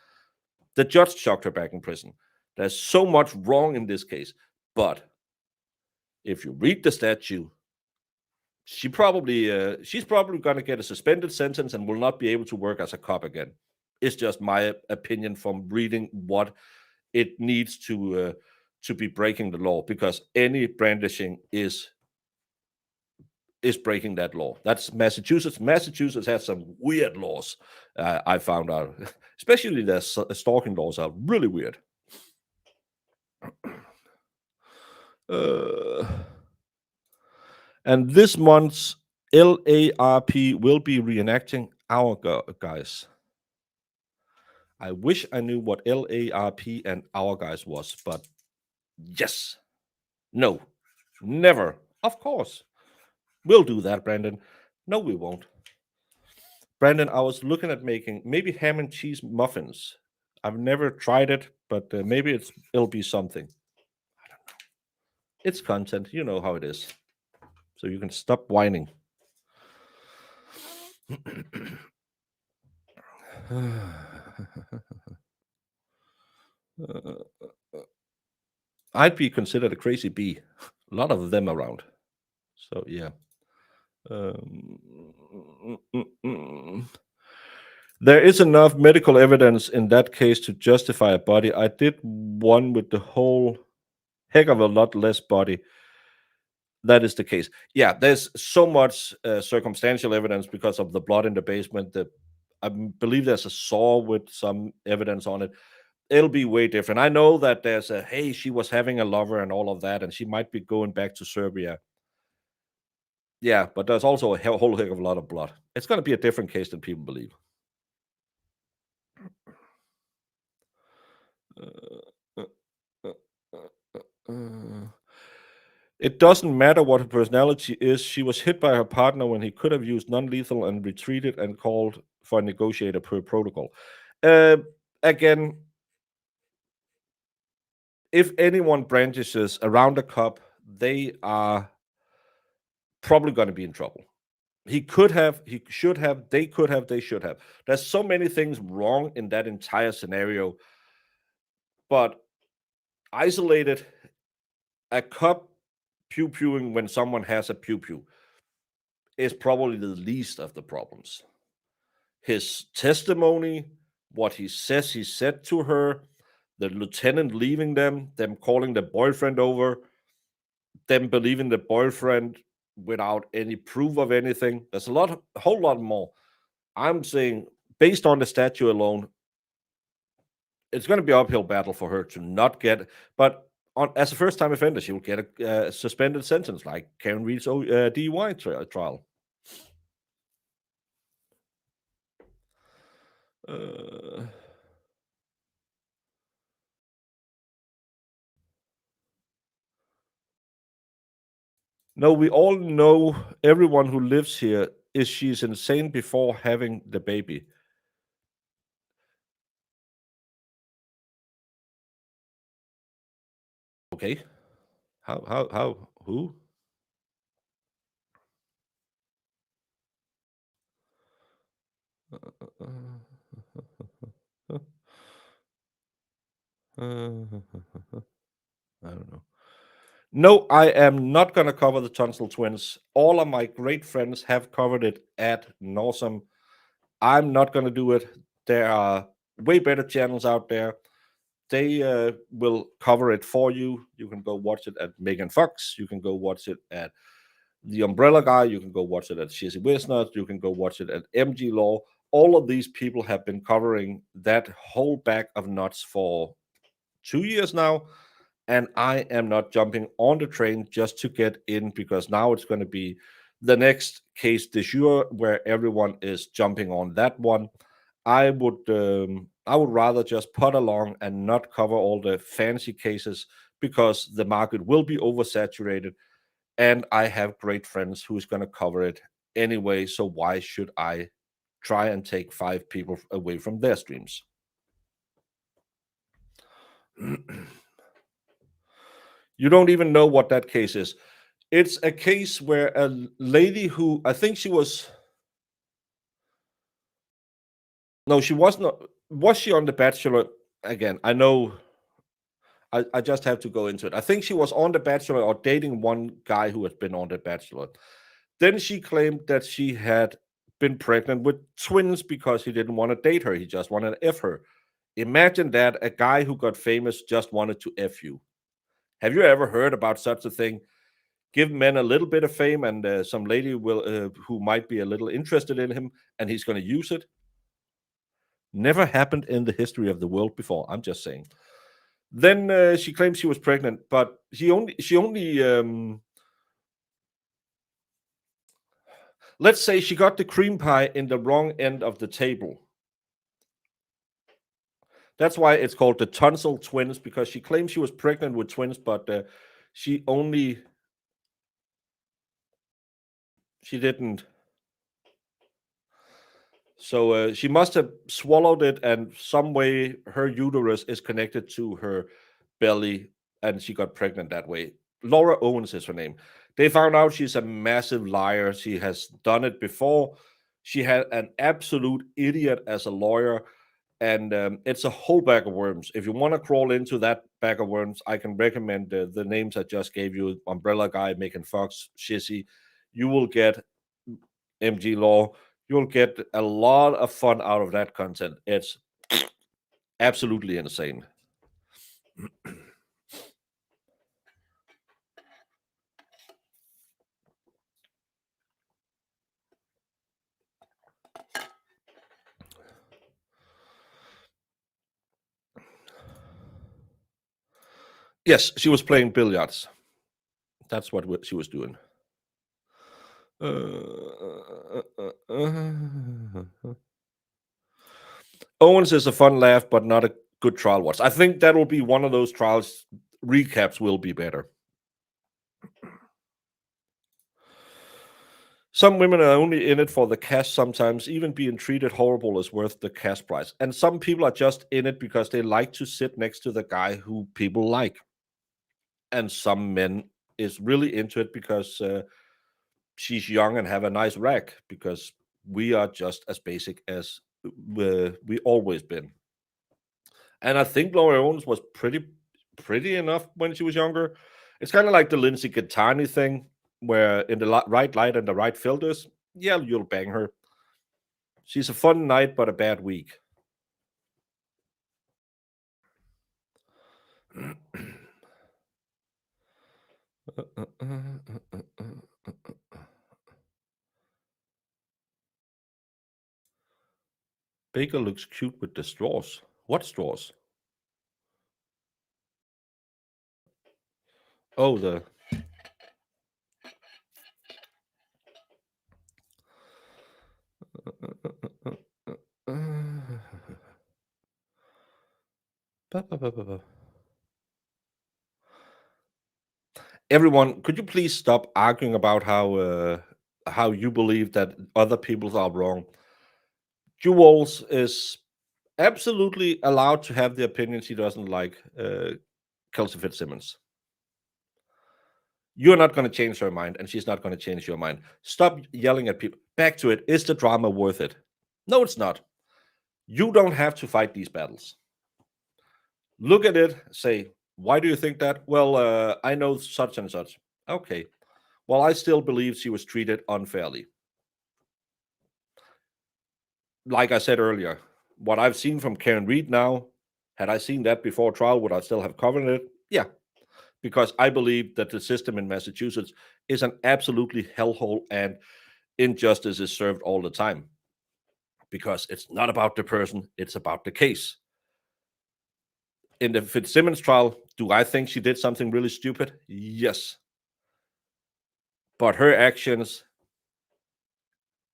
the judge chucked her back in prison. There's so much wrong in this case. But if you read the statute, she's probably going to get a suspended sentence and will not be able to work as a cop again. It's just my opinion from reading what it needs to be breaking the law, because any brandishing is breaking that law. That's Massachusetts. Massachusetts has some weird laws. I found out, especially the stalking laws are really weird. And this month's LARP will be reenacting Our Guys. I wish I knew what LARP and Our Guys was, but yes. No. Never. Of course. We'll do that, Brandon. No, we won't. Brandon, I was looking at making maybe ham and cheese muffins. I've never tried it, but maybe it'll be something. I don't know. It's content. You know how it is. So you can stop whining. I'd be considered a crazy bee. A lot of them around. So yeah. There is enough medical evidence in that case to justify a body. I did one with the whole heck of a lot less body. That is the case. Yeah, there's so much circumstantial evidence because of the blood in the basement. I believe there's a saw with some evidence on it. It'll be way different. I know that there's hey, she was having a lover and all of that, and she might be going back to Serbia. Yeah, but there's also a whole heck of a lot of blood. It's going to be a different case than people believe. It doesn't matter what her personality is. She was hit by her partner when he could have used non-lethal and retreated and called for a negotiator per protocol. Again, if anyone brandishes around a cop, they are probably going to be in trouble. He could have, he should have, they could have, they should have. There's so many things wrong in that entire scenario. But isolated, a cop pew-pewing when someone has a pew-pew is probably the least of the problems. His testimony, what he says he said to her, the lieutenant leaving them calling the boyfriend over, them believing the boyfriend without any proof of anything. There's a whole lot more. I'm saying, based on the statute alone, it's going to be an uphill battle for her to not get, but as a first-time offender, she will get a suspended sentence like Karen Reed's DUI trial. No, we all know, everyone who lives here, she's insane before having the baby. Okay. Who? I don't know. No, I am not going to cover the Tunstall twins. All of my great friends have covered it ad nauseam. I'm not going to do it. There are way better channels out there. They will cover it for you. You can go watch it at Megan Fox. You can go watch it at The Umbrella Guy. You can go watch it at Shizzy Wisnut. You can go watch it at MG Law. All of these people have been covering that whole bag of nuts for 2 years now. And I am not jumping on the train just to get in, because now it's going to be the next case du jour where everyone is jumping on that one. I would rather just put along and not cover all the fancy cases because the market will be oversaturated, and I have great friends who is going to cover it anyway. So why should I try and take 5 people away from their streams? You don't even know what that case is. It's a case where a lady who I think she was. No, she was not. Was she on The Bachelor? Again, I know. I just have to go into it. I think she was on The Bachelor or dating one guy who had been on The Bachelor. Then she claimed that she had been pregnant with twins because he didn't want to date her. He just wanted to F her. Imagine that a guy who got famous just wanted to F you. Have you ever heard about such a thing? Give men a little bit of fame, and some lady will who might be a little interested in him, and he's going to use it. Never happened in the history of the world before. I'm just saying. Then she claims she was pregnant, but she only let's say she got the cream pie in the wrong end of the table. That's why it's called the tonsil twins, because she claims she was pregnant with twins, but she didn't. So she must have swallowed it, and some way her uterus is connected to her belly, and she got pregnant that way. Laura Owens is her name. They found out she's a massive liar. She has done it before. She had an absolute idiot as a lawyer, and it's a whole bag of worms. If you want to crawl into that bag of worms, I can recommend the names I just gave you: Umbrella Guy, Megan Fox, Shizzy. You will get MG Law. You'll get a lot of fun out of that content. It's absolutely insane. Yes, she was playing billiards. That's what she was doing. Owens is a fun laugh, but not a good trial watch. I think that will be one of those trials. Recaps will be better. Some women are only in it for the cash sometimes. Even being treated horrible is worth the cash price. And some people are just in it because they like to sit next to the guy who people like. And some men is really into it because she's young and have a nice rack, because we are just as basic as we always been. And I think Laura Owens was pretty enough when she was younger. It's kind of like the Lindsay Gattani thing, where in the right light and the right filters, yeah, you'll bang her. She's a fun night, but a bad week. Baker looks cute with the straws. What straws? Oh, the everyone, could you please stop arguing about how you believe that other people are wrong? Jules is absolutely allowed to have the opinions he doesn't like. Kelsey Fitzsimmons, you're not going to change her mind, and she's not going to change your mind. Stop yelling at people. Back to it. Is the drama worth it? No, it's not. You don't have to fight these battles. Look at it, say, why do you think that? Well, I know such and such. Okay. Well, I still believe she was treated unfairly. Like I said earlier, what I've seen from Karen Reed now, had I seen that before trial, would I still have covered it? Yeah. Because I believe that the system in Massachusetts is an absolutely hellhole, and injustice is served all the time. Because it's not about the person, it's about the case. In the Fitzsimmons trial, do I think she did something really stupid? Yes. But her actions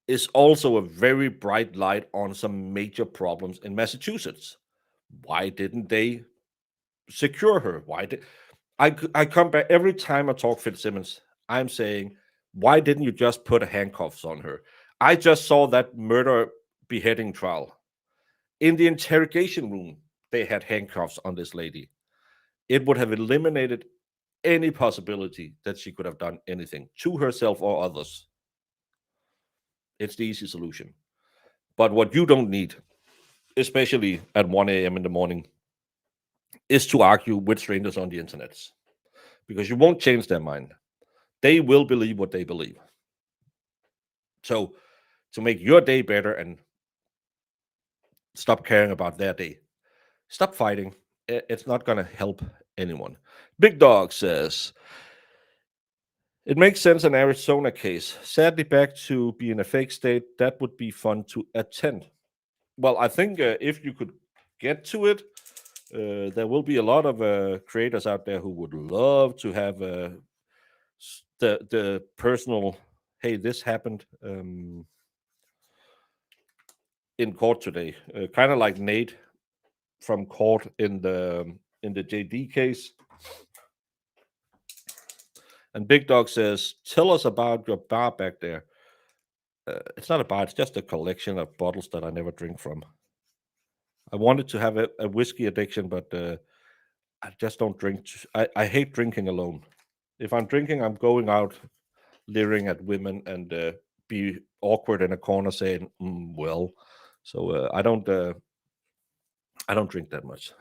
is also a very bright light on some major problems in Massachusetts. Why didn't they secure her? Why did I come back every time I talk Fitzsimmons? I'm saying, why didn't you just put handcuffs on her? I just saw that murder beheading trial. In the interrogation room, they had handcuffs on this lady. It would have eliminated any possibility that she could have done anything to herself or others. It's the easy solution. But what you don't need, especially at 1 a.m. in the morning, is to argue with strangers on the internet, because you won't change their mind. They will believe what they believe. So, to make your day better and stop caring about their day, stop fighting. It's not going to help anyone. Big Dog says, it makes sense in Arizona case. Sadly, back to being a fake state, that would be fun to attend. Well, I think if you could get to it, there will be a lot of creators out there who would love to have the personal, hey, this happened in court today, kind of like Nate from court in the JD case. And Big Dog says, tell us about your bar back there. It's not a bar, it's just a collection of bottles that I never drink from. I wanted to have a whiskey addiction, but I just don't drink. I hate drinking alone. If I'm drinking, I'm going out, leering at women, and be awkward in a corner saying, well. So I don't drink that much.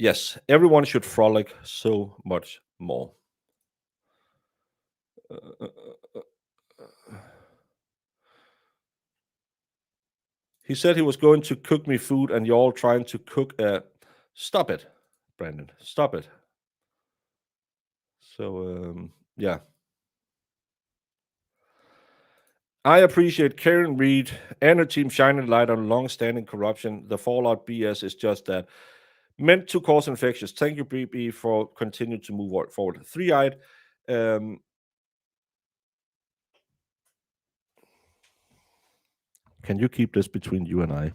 Yes, everyone should frolic so much more. He said he was going to cook me food, and you're all trying to cook. Stop it, Brandon. Stop it. So, yeah. I appreciate Karen Reed and her team shining light on long-standing corruption. The Fallout BS is just that. Meant to cause infections. Thank you, BB, for continuing to move forward. Three-eyed. Can you keep this between you and I?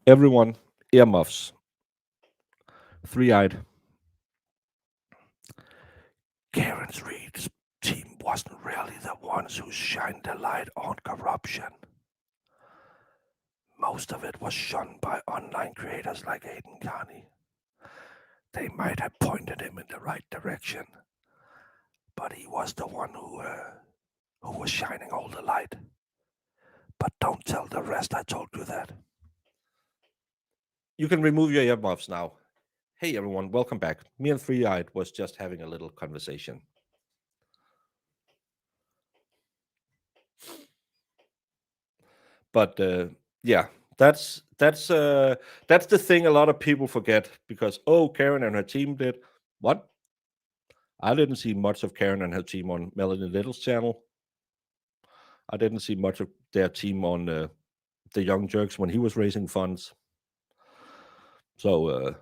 Everyone, earmuffs. Three-eyed. Karen Reed's team wasn't really the ones who shined the light on corruption. Most of it was shunned by online creators like Aiden Carney. They might have pointed him in the right direction, but he was the one who was shining all the light. But don't tell the rest I told you that. You can remove your earmuffs now. Hey everyone, welcome back. Me and Three-Eyed was just having a little conversation. But yeah, that's the thing a lot of people forget, because Karen and her team did what? I didn't see much of Karen and her team on Melanie Little's channel. I didn't see much of their team on the Young Jerks when he was raising funds. So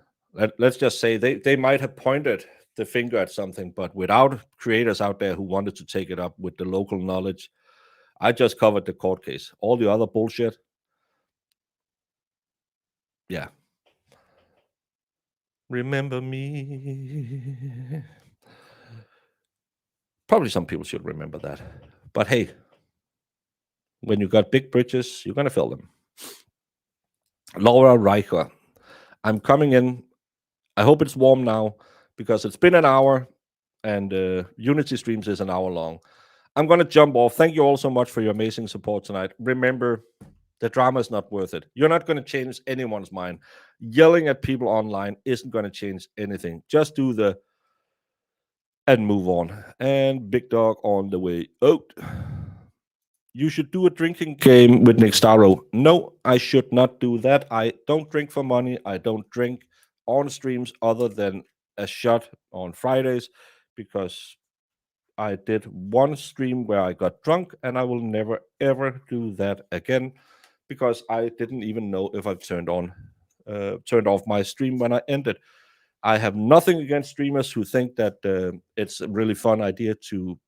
let's just say they might have pointed the finger at something, but without creators out there who wanted to take it up with the local knowledge. I just covered the court case. All the other bullshit, yeah. Remember me. Probably some people should remember that. But hey, when you got big bridges, you're going to fill them. Laura Reicher. I'm coming in. I hope it's warm now, because it's been an hour and Unity streams is an hour long. I'm going to jump off. Thank you all so much for your amazing support tonight. Remember, the drama is not worth it. You're not going to change anyone's mind. Yelling at people online isn't going to change anything. Just do the and move on. And Big Dog on the way out. You should do a drinking game with Nick Starro. No, I should not do that. I don't drink for money. I don't drink on streams other than a shot on Fridays, because I did one stream where I got drunk, and I will never ever do that again, because I didn't even know if I've turned off my stream when I ended. I have nothing against streamers who think that it's a really fun idea to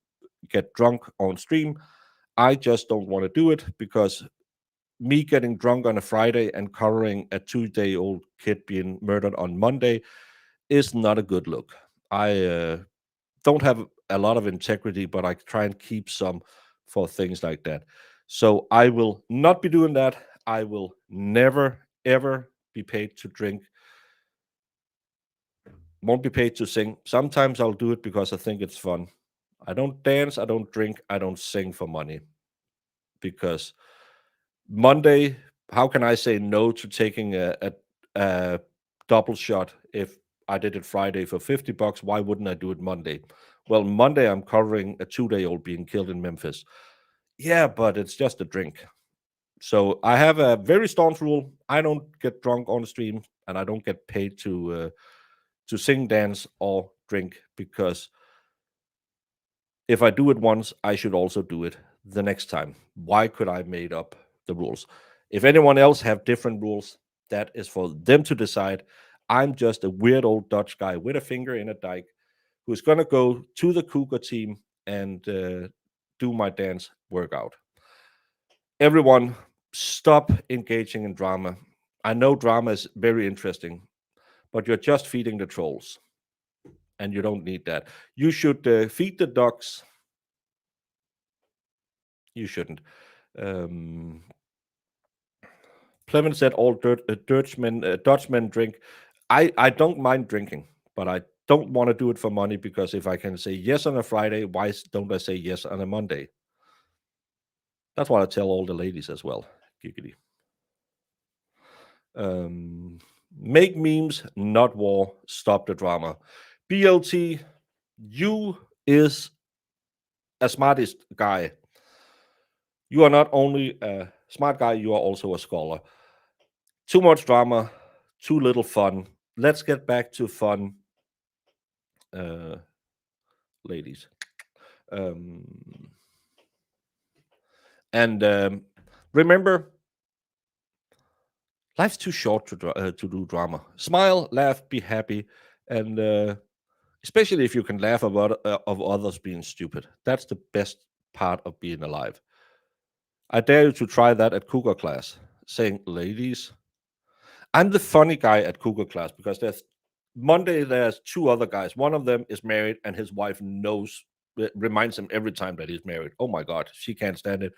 get drunk on stream. I just don't want to do it because me getting drunk on a Friday and covering a 2-day-old kid being murdered on Monday is not a good look. I don't have a lot of integrity, but I try and keep some for things like that. So I will not be doing that. I will never, ever be paid to drink. Won't be paid to sing. Sometimes I'll do it because I think it's fun. I don't dance, I don't drink, I don't sing for money. Because Monday, how can I say no to taking a double shot if I did it Friday for $50? Why wouldn't I do it Monday? Well, Monday I'm covering a 2-day-old being killed in Memphis. Yeah, but it's just a drink. So I have a very staunch rule. I don't get drunk on stream, and I don't get paid to sing, dance, or drink, because if I do it once, I should also do it the next time. Why could I made up the rules? If anyone else have different rules, that is for them to decide. I'm just a weird old Dutch guy with a finger in a dike who's going to go to the Cougar team and do my dance workout. Everyone, stop engaging in drama. I know drama is very interesting, but you're just feeding the trolls, and you don't need that. You should feed the ducks. You shouldn't. Clement said all Dutchmen drink. I don't mind drinking, but I don't want to do it for money, because if I can say yes on a Friday, why don't I say yes on a Monday? That's what I tell all the ladies as well. Giggity. Make memes, not war. Stop the drama. BLT, you is a smartest guy. You are not only a smart guy, you are also a scholar. Too much drama, too little fun. Let's get back to fun, ladies. Remember, life's too short to do drama. Smile, laugh, be happy, and especially if you can laugh about of others being stupid. That's the best part of being alive. I dare you to try that at Cougar class, saying, ladies, I'm the funny guy at Cougar class, because there's 2 other guys. One of them is married, and his wife reminds him every time that he's married. Oh my God, she can't stand it.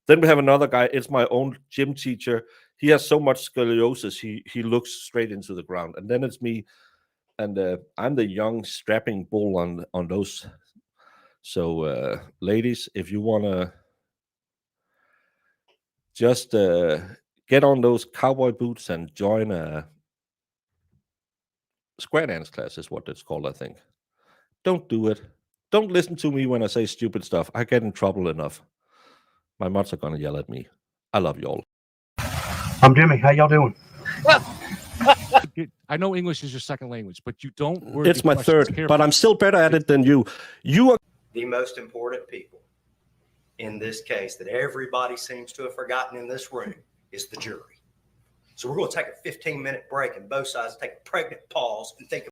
Then we have another guy. It's my own gym teacher. He has so much scoliosis, he looks straight into the ground. And then it's me, and I'm the young strapping bull on those. So, ladies, if you want to just get on those cowboy boots and join a square dance class, is what it's called, I think. Don't do it. Don't listen to me when I say stupid stuff. I get in trouble enough. My mods are going to yell at me. I love y'all. I'm Jimmy. How y'all doing? I know English is your second language, but you don't word It's your my questions third, carefully. but I'm still better at it than you. You are The most important people in this case that everybody seems to have forgotten in this room is the jury. So we're going to take a 15-minute break, and both sides take a pregnant pause and think